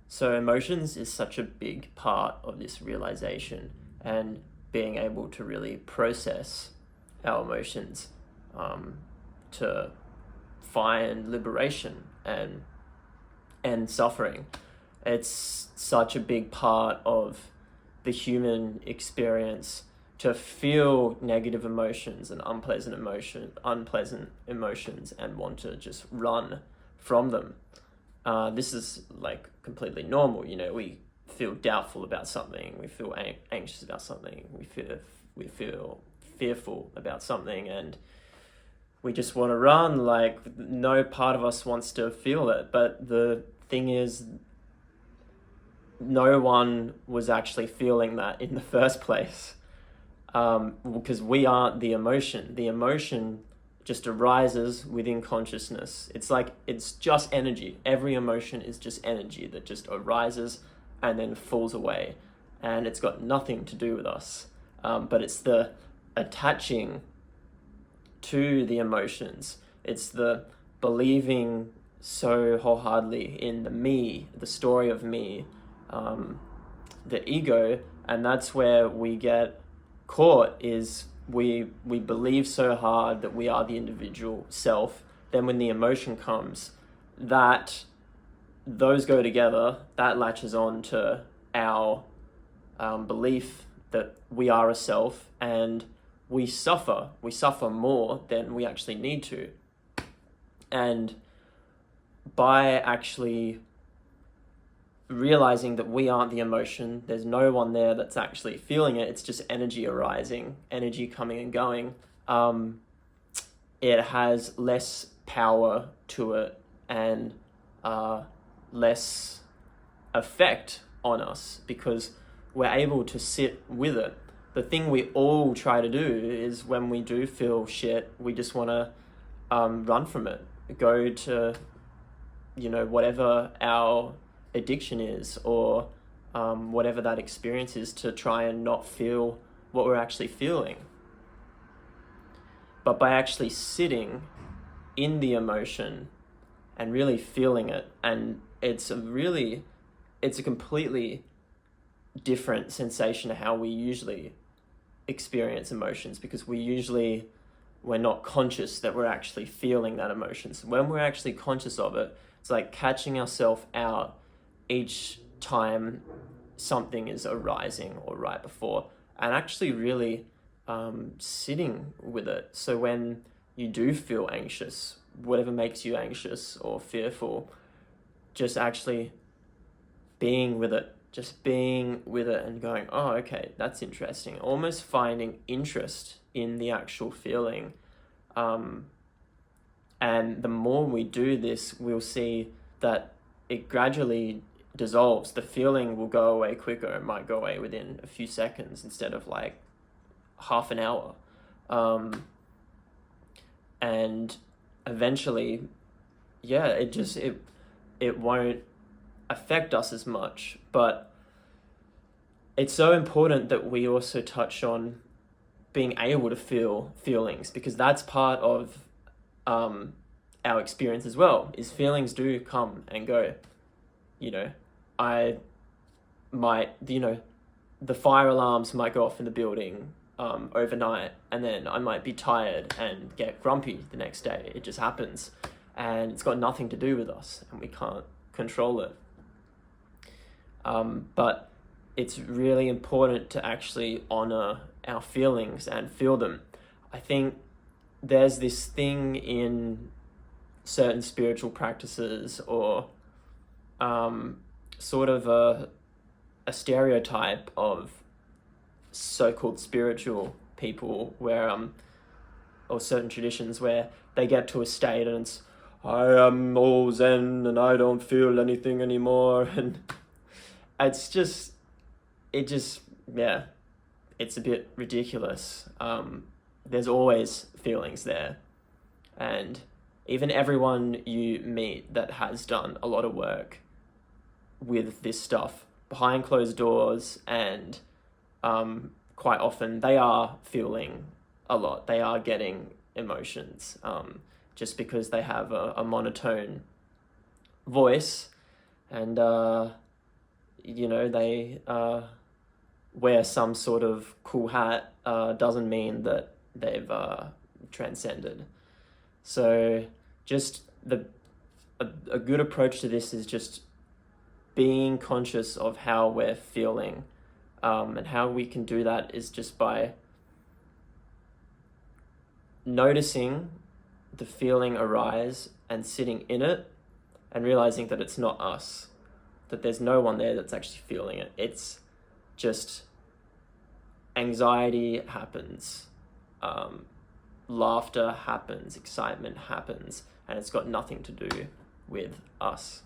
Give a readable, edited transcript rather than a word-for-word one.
So emotions is such a big part of this realization, and being able to really process our emotions, um, to find liberation and suffering. It's such a big part of the human experience to feel negative emotions and unpleasant emotions, and want to just run from them. This is like completely normal. We feel doubtful about something, we feel anxious about something, we feel fearful about something, and we just want to run. Like, no part of us wants to feel it. But the thing is, no one was actually feeling that in the first place, because we aren't the emotion. The emotion just arises within consciousness. It's just energy. Every emotion is just energy that just arises and then falls away, and it's got nothing to do with us. But it's the attaching to the emotions. It's the believing so wholeheartedly in the me, the story of me, the ego, and that's where we get caught. Is we believe so hard that we are the individual self. Then when the emotion comes, that those go together. That latches on to our belief that we are a self, and we suffer more than we actually need to. And by actually realizing that we aren't the emotion, there's no one there that's actually feeling it, it's just energy arising, energy coming and going, it has less power to it, and less effect on us, because we're able to sit with it. The thing we all try to do is, when we do feel shit, we just want to run from it, go to whatever our addiction is, or whatever that experience is, to try and not feel what we're actually feeling. But by actually sitting in the emotion and really feeling it, and it's a completely different sensation to how we usually experience emotions, because we're not conscious that we're actually feeling that emotion. So when we're actually conscious of it, it's like catching ourselves out each time something is arising, or right before, and actually really sitting with it. So when you do feel anxious, whatever makes you anxious or fearful, just actually being with it, and going, oh, okay, that's interesting. Almost finding interest in the actual feeling. And the more we do this, we'll see that it gradually dissolves. The feeling will go away quicker. It might go away within a few seconds instead of like half an hour. And eventually, it won't affect us as much. But it's so important that we also touch on being able to feel feelings, because that's part of our experience as well. Is feelings do come and go. I might, the fire alarms might go off in the building overnight, and then I might be tired and get grumpy the next day. It just happens, and it's got nothing to do with us, and we can't control it. But it's really important to actually honor our feelings and feel them. I think there's this thing in certain spiritual practices, or sort of a stereotype of so-called spiritual people, where or certain traditions, where they get to a state and it's, I am all zen and I don't feel anything anymore, and it's just it's a bit ridiculous. There's always feelings there, and even everyone you meet that has done a lot of work with this stuff behind closed doors, and quite often they are feeling a lot. They are getting emotions, just because they have a monotone voice, and they wear some sort of cool hat doesn't mean that they've transcended. So just a good approach to this is just being conscious of how we're feeling, and how we can do that is just by noticing the feeling arise and sitting in it and realizing that it's not us, that there's no one there that's actually feeling it. It's just anxiety happens, laughter happens, excitement happens, and it's got nothing to do with us.